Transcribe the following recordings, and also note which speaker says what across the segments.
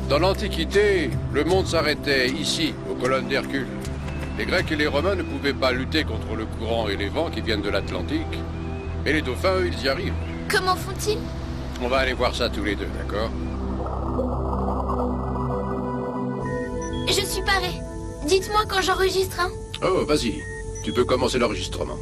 Speaker 1: Dans l'Antiquité, le monde s'arrêtait ici, aux colonnes d'Hercule. Les Grecs et les Romains ne pouvaient pas lutter contre le courant et les vents qui viennent de l'Atlantique. Et les dauphins, eux, ils y arrivent.
Speaker 2: Comment font-ils?
Speaker 1: On va aller voir ça tous les deux, d'accord?
Speaker 2: Je suis paré. Dites-moi quand j'enregistre, hein.
Speaker 1: Oh, vas-y. Tu peux commencer l'enregistrement.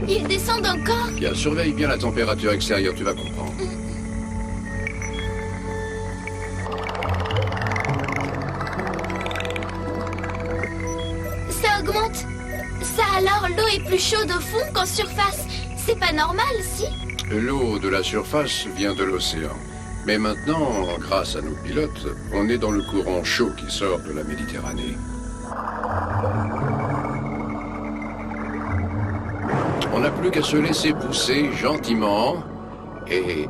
Speaker 2: Ils descendent encore?
Speaker 1: Bien, surveille bien la température extérieure, tu vas comprendre.
Speaker 2: Ça augmente. Ça alors, l'eau est plus chaude au fond qu'en surface. C'est pas normal, si?
Speaker 1: L'eau de la surface vient de l'océan. Mais maintenant, grâce à nos pilotes, on est dans le courant chaud qui sort de la Méditerranée. On n'a plus qu'à se laisser pousser gentiment et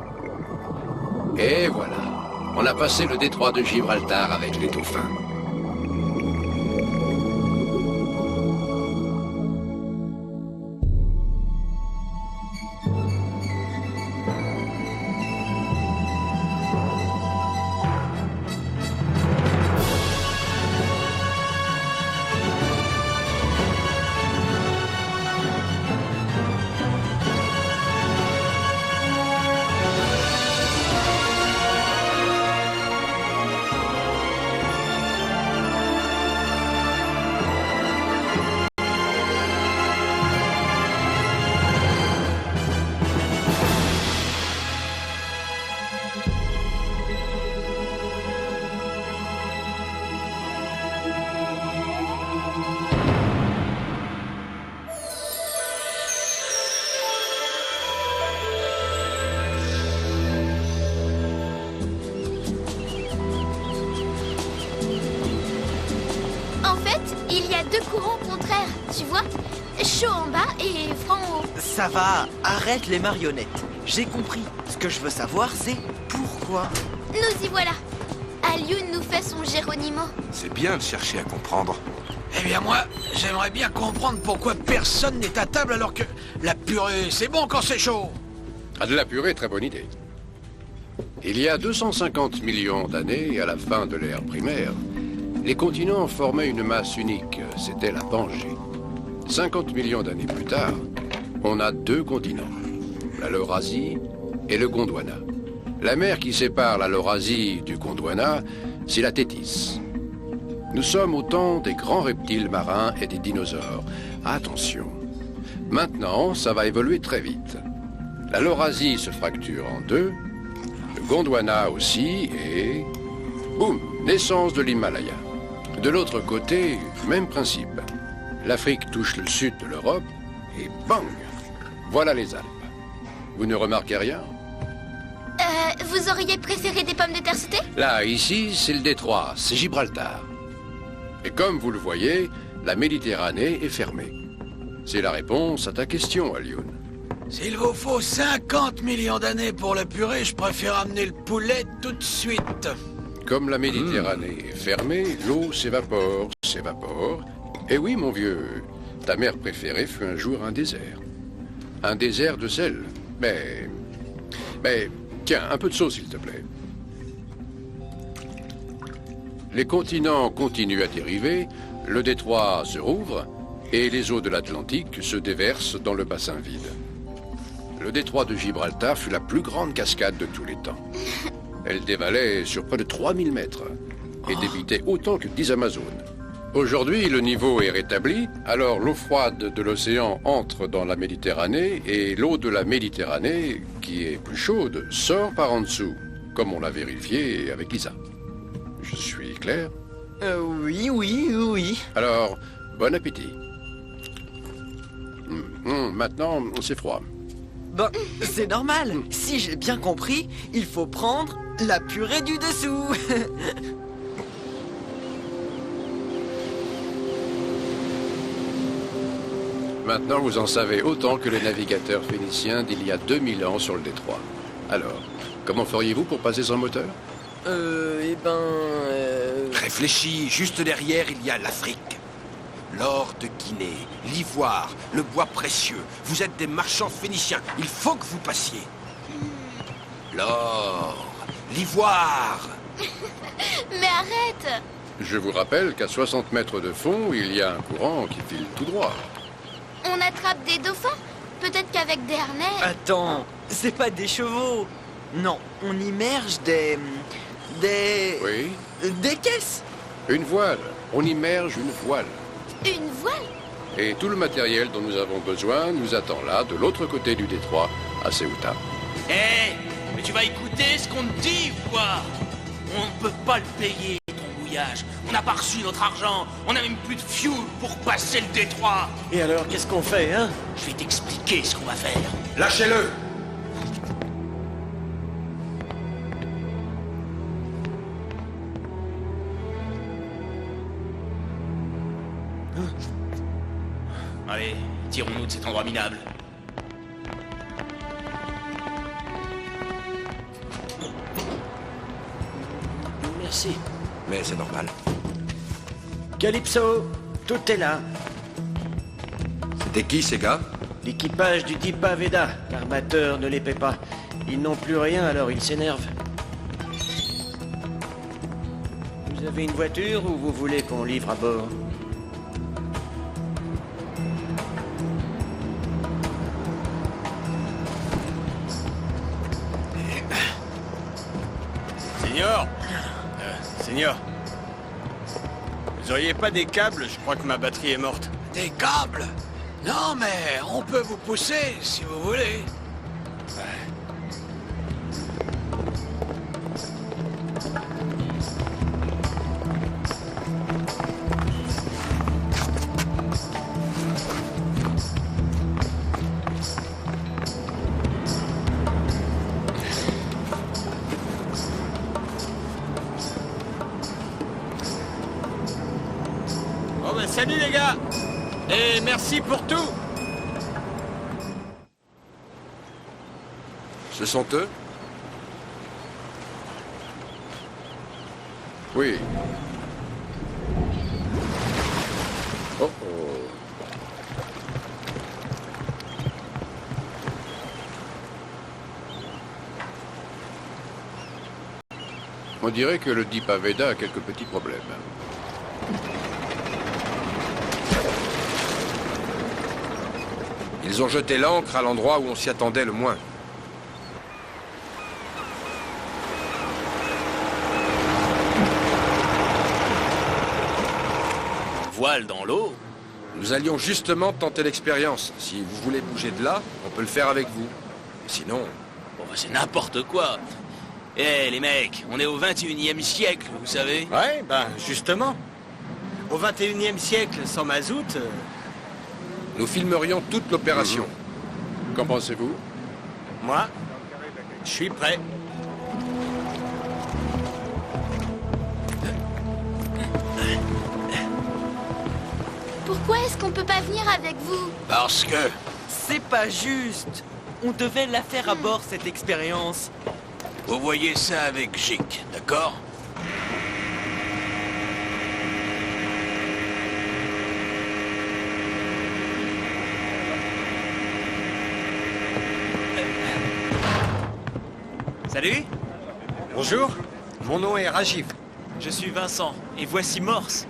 Speaker 1: voilà. On a passé le détroit de Gibraltar avec les dauphins.
Speaker 2: Il y a deux courants contraires, tu vois? Chaud en bas et froid en haut.
Speaker 3: Ça va, arrête les marionnettes. J'ai compris. Ce que je veux savoir, c'est pourquoi.
Speaker 2: Nous y voilà. Alioun nous fait son Géronimo.
Speaker 4: C'est bien de chercher à comprendre.
Speaker 5: Eh bien moi, j'aimerais bien comprendre pourquoi personne n'est à table alors que la purée, c'est bon quand c'est chaud.
Speaker 1: Ah, de la purée, très bonne idée. Il y a 250 millions d'années, à la fin de l'ère primaire, les continents formaient une masse unique, c'était la Pangée. 50 millions d'années plus tard, on a deux continents, la Laurasie et le Gondwana. La mer qui sépare la Laurasie du Gondwana, c'est la Thétis. Nous sommes au temps des grands reptiles marins et des dinosaures. Attention, maintenant, ça va évoluer très vite. La Laurasie se fracture en deux, le Gondwana aussi, et... boum, naissance de l'Himalaya. De l'autre côté, même principe. L'Afrique touche le sud de l'Europe, et bang! Voilà les Alpes. Vous ne remarquez rien?
Speaker 2: Vous auriez préféré des pommes de terre sautées?
Speaker 1: Là, ici, c'est le détroit, c'est Gibraltar. Et comme vous le voyez, la Méditerranée est fermée. C'est la réponse à ta question, Alioun.
Speaker 5: S'il vous faut 50 millions d'années pour la purée, je préfère amener le poulet tout de suite.
Speaker 1: Comme la Méditerranée est fermée, l'eau s'évapore, s'évapore. Et oui, mon vieux, ta mère préférée fut un jour un désert. Un désert de sel. Mais, tiens, un peu de sauce, s'il te plaît. Les continents continuent à dériver, le détroit se rouvre, et les eaux de l'Atlantique se déversent dans le bassin vide. Le détroit de Gibraltar fut la plus grande cascade de tous les temps. Elle dévalait sur près de 3000 mètres et débitait autant que 10 Amazones. Aujourd'hui, le niveau est rétabli, alors l'eau froide de l'océan entre dans la Méditerranée et l'eau de la Méditerranée, qui est plus chaude, sort par en dessous, comme on l'a vérifié avec Lisa. Je suis clair?
Speaker 3: Oui.
Speaker 1: Alors, bon appétit. Maintenant, c'est froid.
Speaker 3: Ben, c'est normal. Si j'ai bien compris, il faut prendre la purée du dessous.
Speaker 1: Maintenant, vous en savez autant que les navigateurs phéniciens d'il y a 2000 ans sur le détroit. Alors, comment feriez-vous pour passer sans moteur?
Speaker 4: Réfléchis, juste derrière, il y a l'Afrique. L'or de Guinée, l'ivoire, le bois précieux. Vous êtes des marchands phéniciens. Il faut que vous passiez. L'or, l'ivoire.
Speaker 2: Mais arrête!
Speaker 1: Je vous rappelle qu'à 60 mètres de fond, il y a un courant qui file tout droit.
Speaker 2: On attrape des dauphins? Peut-être qu'avec des harnais...
Speaker 3: Attends, c'est pas des chevaux. Non, on immerge des...
Speaker 1: Oui,
Speaker 3: Des caisses.
Speaker 1: une voile. On immerge une voile.
Speaker 2: Une voile?
Speaker 1: Et tout le matériel dont nous avons besoin nous attend là, de l'autre côté du détroit, à Ceuta.
Speaker 6: Hé, mais tu vas écouter ce qu'on te dit ou quoi? On ne peut pas le payer, ton mouillage. On n'a pas reçu notre argent. On n'a même plus de fuel pour passer le détroit.
Speaker 7: Et alors, qu'est-ce qu'on fait, hein?
Speaker 6: Je vais t'expliquer ce qu'on va faire.
Speaker 4: Lâchez-le.
Speaker 6: Allez, tirons-nous de cet endroit minable.
Speaker 7: Merci.
Speaker 4: Mais c'est normal.
Speaker 7: Calypso, tout est là.
Speaker 4: C'était qui ces gars?
Speaker 7: L'équipage du Deepa Veda, l'armateur ne les paie pas. Ils n'ont plus rien, alors ils s'énervent. Vous avez une voiture ou vous voulez qu'on livre à bord?
Speaker 8: Seigneur, vous auriez pas des câbles? Je crois que ma batterie est morte.
Speaker 5: Des câbles? Non, mais on peut vous pousser si vous voulez.
Speaker 8: Bon ben salut les gars! Et merci pour tout!
Speaker 4: Ce sont eux?
Speaker 1: Oui. Oh oh. On dirait que le Deepa Veda a quelques petits problèmes.
Speaker 4: Ils ont jeté l'ancre à l'endroit où on s'y attendait le moins.
Speaker 6: Voile dans l'eau?
Speaker 4: Nous allions justement tenter l'expérience. Si vous voulez bouger de là, on peut le faire avec vous. Sinon...
Speaker 6: Bon, bah, c'est n'importe quoi. Eh, les mecs, on est au 21e siècle, vous savez?
Speaker 8: Ouais, ben justement. Au 21e siècle, sans mazout...
Speaker 4: nous filmerions toute l'opération.
Speaker 1: Qu'en pensez-vous?
Speaker 8: Moi, je suis prêt.
Speaker 2: Pourquoi est-ce qu'on peut pas venir avec vous?
Speaker 5: Parce que...
Speaker 3: C'est pas juste. On devait la faire à bord, cette expérience.
Speaker 5: Vous voyez ça avec Gic, d'accord?
Speaker 6: Salut,
Speaker 8: Bonjour, mon nom est Rajiv.
Speaker 6: je suis Vincent, et voici Morse.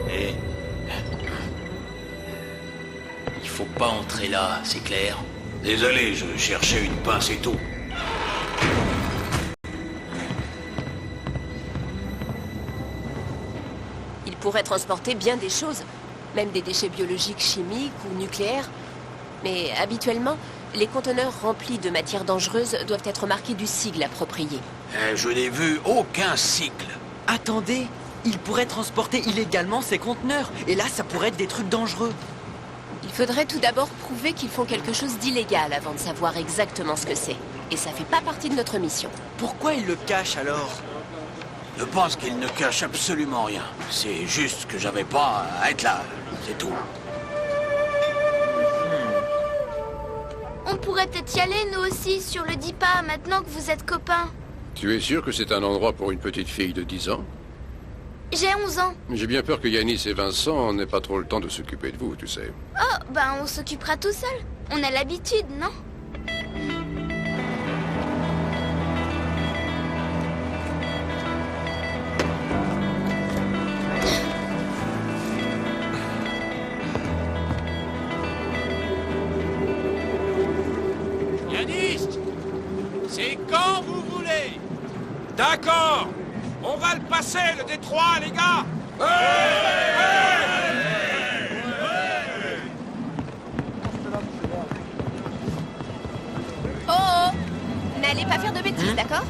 Speaker 6: Et... il faut pas entrer là, c'est clair?
Speaker 5: Désolé, je cherchais une pince et tout.
Speaker 9: Il pourrait transporter bien des choses, même des déchets biologiques, chimiques ou nucléaires. Mais habituellement, les conteneurs remplis de matières dangereuses doivent être marqués du sigle approprié.
Speaker 5: Je n'ai vu aucun cycle.
Speaker 3: Attendez, il pourrait transporter illégalement ces conteneurs. Et là, ça pourrait être des trucs dangereux.
Speaker 9: Il faudrait tout d'abord prouver qu'ils font quelque chose d'illégal avant de savoir exactement ce que c'est. Et ça fait pas partie de notre mission.
Speaker 3: Pourquoi il le cache alors?
Speaker 5: Je pense qu'il ne cache absolument rien. C'est juste que j'avais pas à être là, c'est tout.
Speaker 2: On pourrait peut-être y aller, nous aussi, sur le DIPA, maintenant que vous êtes copains.
Speaker 1: Tu es sûr que c'est un endroit pour une petite fille de 10 ans?
Speaker 2: J'ai 11 ans.
Speaker 1: J'ai bien peur que Yanis et Vincent n'aient pas trop le temps de s'occuper de vous, tu sais.
Speaker 2: Oh, ben on s'occupera tout seul. On a l'habitude, non?
Speaker 4: Yanis, c'est quand vous voulez. D'accord. On va le passer, le détroit, les gars.
Speaker 9: Oh, oh! N'allez pas faire de bêtises, d'accord?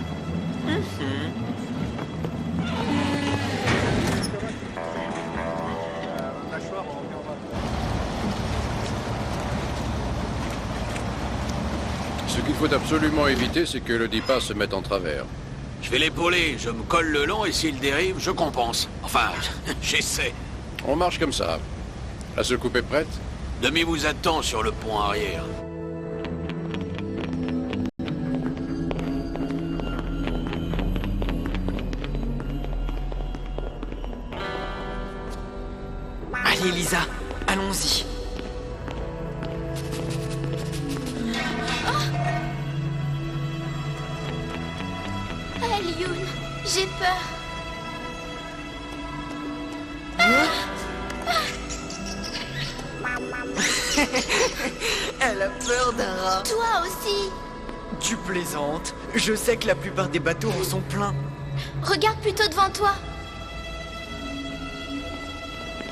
Speaker 1: Ce qu'il faut absolument éviter, c'est que le DIPA se mette en travers.
Speaker 5: Je vais l'épauler, je me colle le long et s'il dérive, je compense. Enfin, j'essaie.
Speaker 1: On marche comme ça. La soucoupe est prête?
Speaker 5: Demi vous attend sur le pont arrière.
Speaker 3: Allez, Lisa, allons-y.
Speaker 2: Ah, Lyoun, j'ai peur.
Speaker 3: Elle a peur d'un rat.
Speaker 2: Toi aussi.
Speaker 3: Tu plaisantes. Je sais que la plupart des bateaux en sont pleins.
Speaker 2: Regarde plutôt devant toi.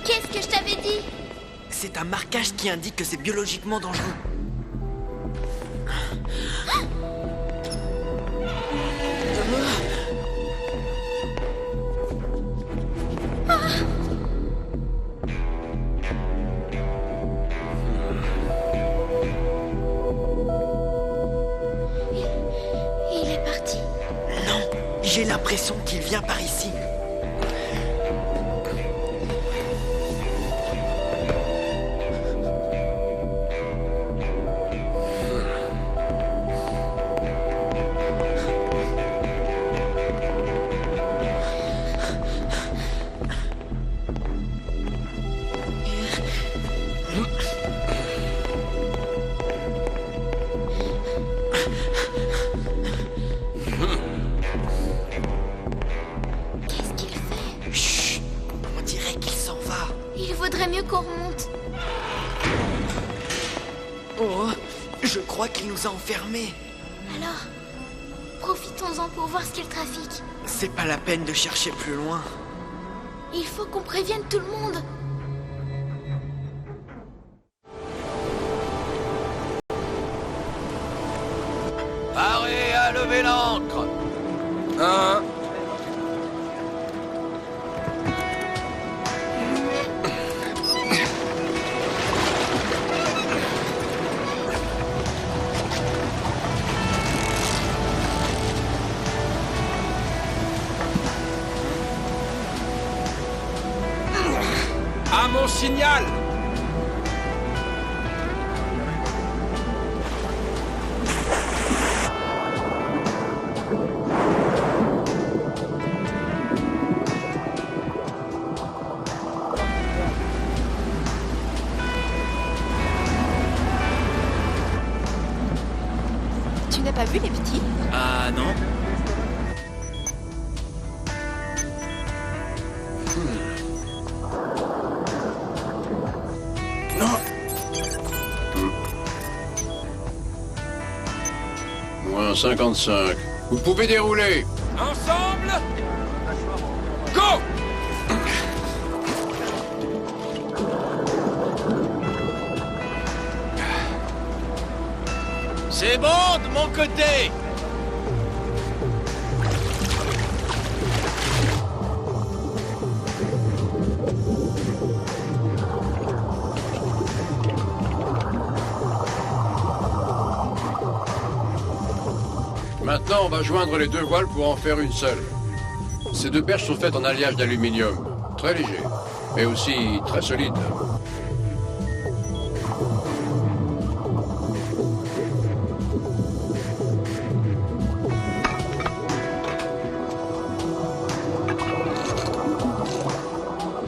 Speaker 2: Qu'est-ce que je t'avais dit?
Speaker 3: C'est un marquage qui indique que c'est biologiquement dangereux.
Speaker 2: Il est parti.
Speaker 3: Non, j'ai l'impression qu'il vient par ici.
Speaker 2: Qu'est-ce qu'il fait?
Speaker 3: Chut, on dirait qu'il s'en va.
Speaker 2: Il vaudrait mieux qu'on remonte.
Speaker 3: Oh, je crois qu'il nous a enfermés.
Speaker 2: Alors, profitons-en pour voir ce qu'est le trafic.
Speaker 3: C'est pas la peine de chercher plus loin.
Speaker 2: Il faut qu'on prévienne tout le monde.
Speaker 5: Parez à lever l'ancre.
Speaker 4: À mon signal.
Speaker 9: Tu n'as pas vu les petits?
Speaker 6: Ah non.
Speaker 1: Moins 55. Vous pouvez dérouler.
Speaker 4: Ensemble. Go.
Speaker 6: C'est bon de mon côté.
Speaker 1: Maintenant, on va joindre les deux voiles pour en faire une seule. Ces deux perches sont faites en alliage d'aluminium. Très léger, mais aussi très solide.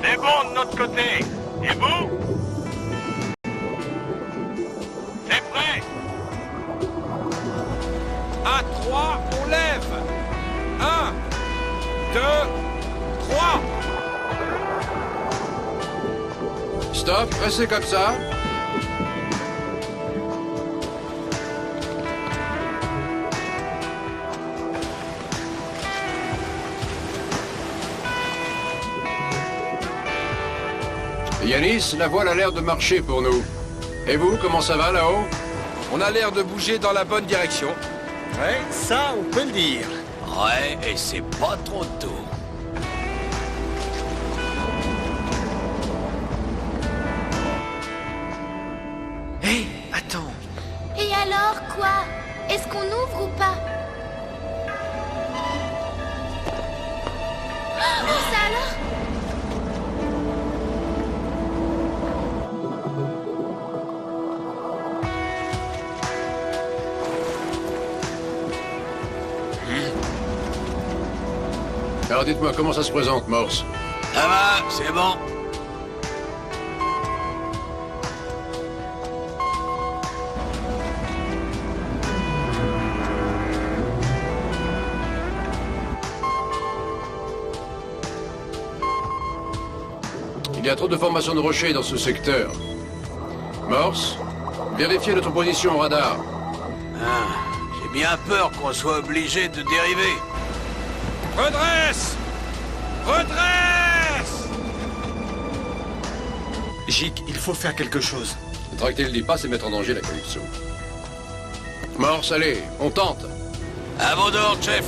Speaker 8: C'est bon de notre côté. Et vous? C'est prêt?
Speaker 4: À 3, on lève. 1, 2, 3.
Speaker 1: Stop, restez comme ça. Yanis, la voile a l'air de marcher pour nous. Et vous, comment ça va là-haut?
Speaker 4: On a l'air de bouger dans la bonne direction.
Speaker 8: Ouais, ça, on peut le dire.
Speaker 5: Ouais, et c'est pas trop tôt.
Speaker 3: Hé, attends.
Speaker 2: Et alors, quoi? Est-ce qu'on ouvre ou pas? Oh, ça alors?
Speaker 1: Alors dites-moi, comment ça se présente, Morse?
Speaker 5: Ça va, c'est bon.
Speaker 1: Il y a trop de formations de rochers dans ce secteur. Morse, vérifiez notre position au radar.
Speaker 5: Ah, j'ai bien peur qu'on soit obligé de dériver.
Speaker 4: Redresse! Redresse!
Speaker 8: Gic, il faut faire quelque chose.
Speaker 1: Tracter le pas, c'est mettre en danger la Calypso. Morse, allez, on tente.
Speaker 5: À vos ordres, chef.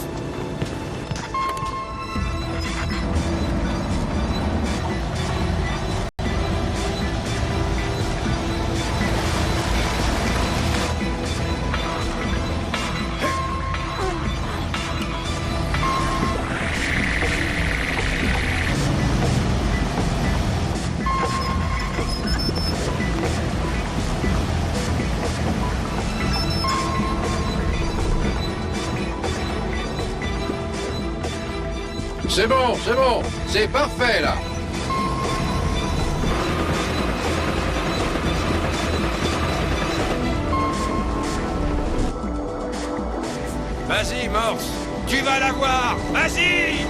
Speaker 1: C'est bon, c'est parfait là.
Speaker 4: Vas-y, Morse. Tu vas l'avoir. Vas-y!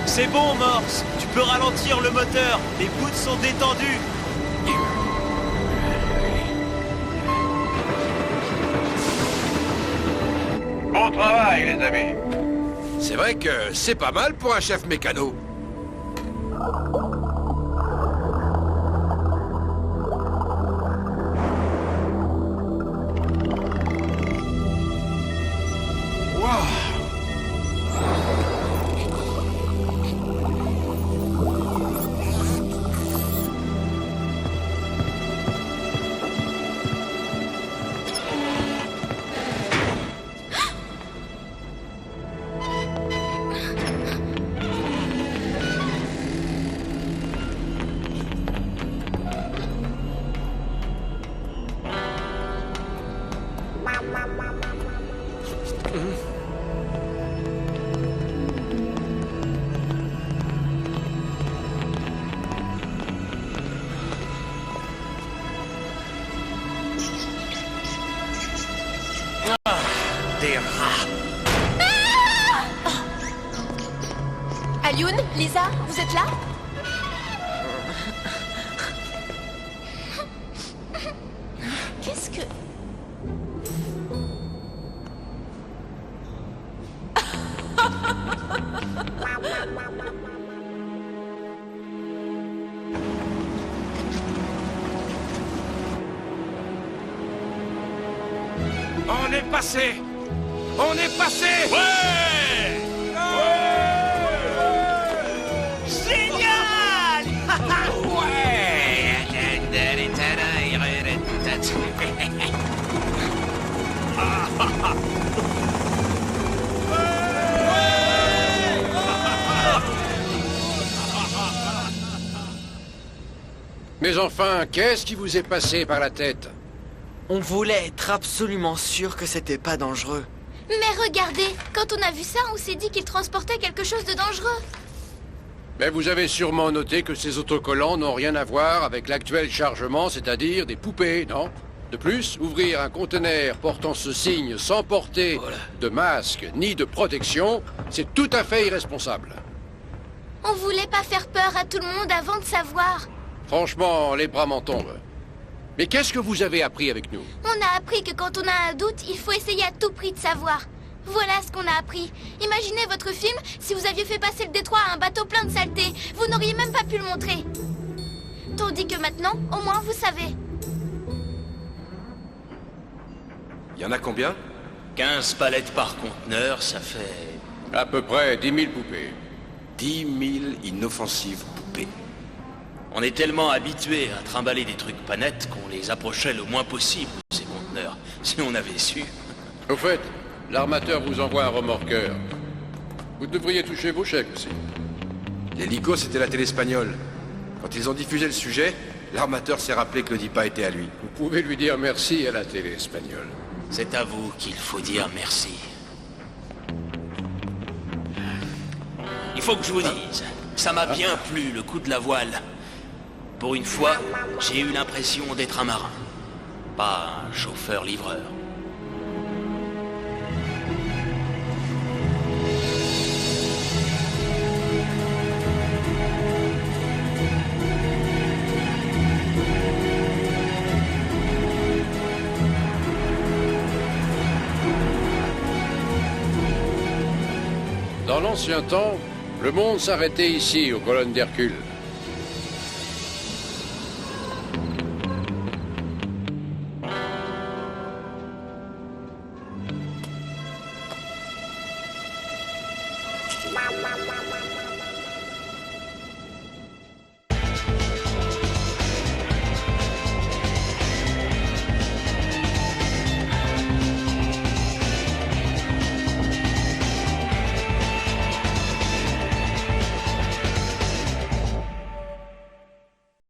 Speaker 10: C'est bon, Morse. Tu peux ralentir le moteur. Les poutres sont détendues.
Speaker 8: Bon travail, les amis.
Speaker 4: C'est vrai que c'est pas mal pour un chef mécano.
Speaker 10: Des rats.
Speaker 9: Alioun, Lisa, vous êtes là? Qu'est-ce que...
Speaker 4: On est passé! On est passé!
Speaker 5: Ouais!
Speaker 10: Génial.
Speaker 5: Ouais!
Speaker 1: Mais enfin, qu'est-ce qui vous est passé par la tête?
Speaker 3: On voulait être absolument sûr que c'était pas dangereux.
Speaker 2: Mais regardez, quand on a vu ça, on s'est dit qu'il transportait quelque chose de dangereux.
Speaker 1: Mais vous avez sûrement noté que ces autocollants n'ont rien à voir avec l'actuel chargement, c'est-à-dire des poupées, non? De plus, ouvrir un conteneur portant ce signe sans porter de masque ni de protection, c'est tout à fait irresponsable.
Speaker 2: On voulait pas faire peur à tout le monde avant de savoir.
Speaker 1: Franchement, les bras m'en tombent. Mais qu'est-ce que vous avez appris avec nous?
Speaker 2: On a appris que quand on a un doute, il faut essayer à tout prix de savoir. Voilà ce qu'on a appris. Imaginez votre film si vous aviez fait passer le détroit à un bateau plein de saleté. Vous n'auriez même pas pu le montrer. Tandis que maintenant, au moins vous savez.
Speaker 4: Il y en a combien?
Speaker 6: 15 palettes par conteneur, ça fait...
Speaker 1: À peu près 10 000 poupées.
Speaker 4: 10 000 inoffensives poupées.
Speaker 6: On est tellement habitués à trimballer des trucs pas nets qu'on les approchait le moins possible, ces conteneurs. Si on avait su...
Speaker 1: Au fait, l'armateur vous envoie un remorqueur. Vous devriez toucher vos chèques aussi.
Speaker 4: L'hélico, c'était la télé espagnole. Quand ils ont diffusé le sujet, l'armateur s'est rappelé que le DIPA était à lui.
Speaker 1: Vous pouvez lui dire merci à la télé espagnole.
Speaker 6: C'est à vous qu'il faut dire merci. Il faut que je vous dise, ça m'a bien plu le coup de la voile. Pour une fois, j'ai eu l'impression d'être un marin, pas un chauffeur-livreur.
Speaker 1: Dans l'ancien temps, le monde s'arrêtait ici, aux colonnes d'Hercule.